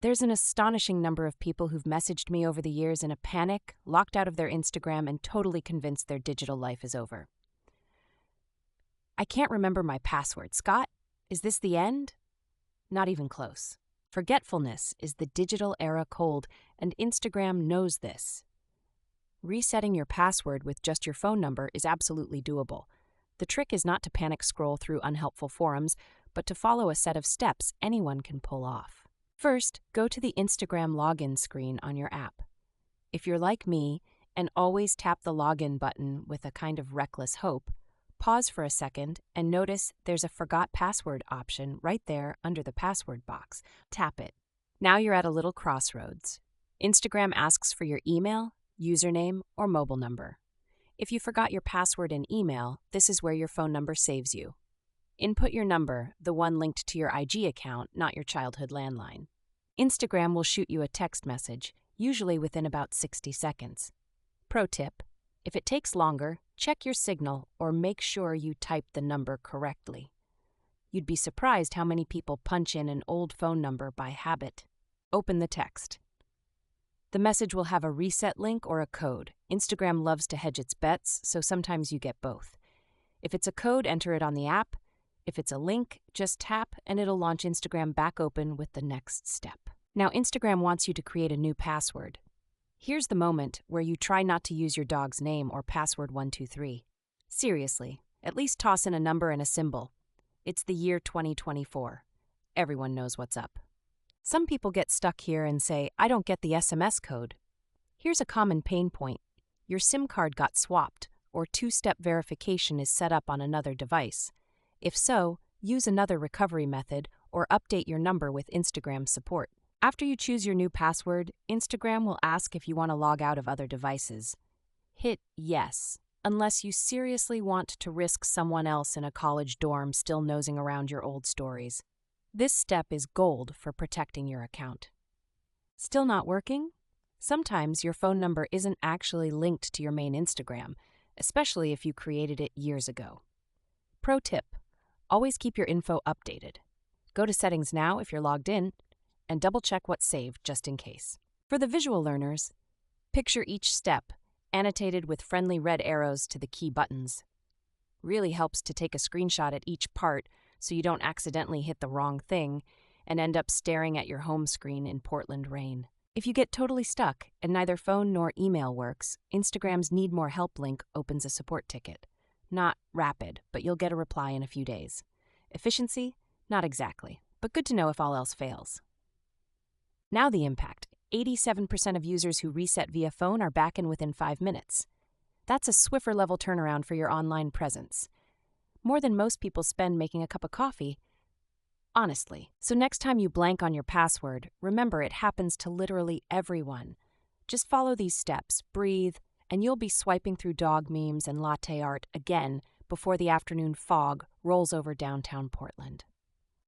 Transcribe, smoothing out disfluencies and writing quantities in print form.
There's an astonishing number of people who've messaged me over the years in a panic, locked out of their Instagram, and totally convinced their digital life is over. I can't remember my password. Scott, is this the end? Not even close. Forgetfulness is the digital era cold, and Instagram knows this. Resetting your password with just your phone number is absolutely doable. The trick is not to panic scroll through unhelpful forums, but to follow a set of steps anyone can pull off. First, go to the Instagram login screen on your app. If you're like me and always tap the login button with a kind of reckless hope, pause for a second and notice there's a Forgot Password option right there under the password box. Tap it. Now you're at a little crossroads. Instagram asks for your email, username, or mobile number. If you forgot your password in email, this is where your phone number saves you. Input your number, the one linked to your IG account, not your childhood landline. Instagram will shoot you a text message, usually within about 60 seconds. Pro tip: if it takes longer, check your signal or make sure you type the number correctly. You'd be surprised how many people punch in an old phone number by habit. Open the text. The message will have a reset link or a code. Instagram loves to hedge its bets, so sometimes you get both. If it's a code, enter it on the app. If it's a link, just tap and it'll launch Instagram back open with the next step. Now Instagram wants you to create a new password. Here's the moment where you try not to use your dog's name or password 123. Seriously, at least toss in a number and a symbol. It's the year 2024. Everyone knows what's up. Some people get stuck here and say, I don't get the SMS code. Here's a common pain point. Your SIM card got swapped, or two-step verification is set up on another device. If so, use another recovery method or update your number with Instagram support. After you choose your new password, Instagram will ask if you want to log out of other devices. Hit yes, unless you seriously want to risk someone else in a college dorm still nosing around your old stories. This step is gold for protecting your account. Still not working? Sometimes your phone number isn't actually linked to your main Instagram, especially if you created it years ago. Pro tip: always keep your info updated. Go to Settings now if you're logged in, and double-check what's saved just in case. For the visual learners, picture each step, annotated with friendly red arrows to the key buttons. Really helps to take a screenshot at each part so you don't accidentally hit the wrong thing and end up staring at your home screen in Portland rain. If you get totally stuck and neither phone nor email works, Instagram's Need More Help link opens a support ticket. Not rapid, but you'll get a reply in a few days. Efficiency? Not exactly, but good to know if all else fails. Now the impact. 87% of users who reset via phone are back in within 5 minutes. That's a Swiffer-level turnaround for your online presence. More than most people spend making a cup of coffee. Honestly. So next time you blank on your password, remember it happens to literally everyone. Just follow these steps, breathe, and you'll be swiping through dog memes and latte art again before the afternoon fog rolls over downtown Portland.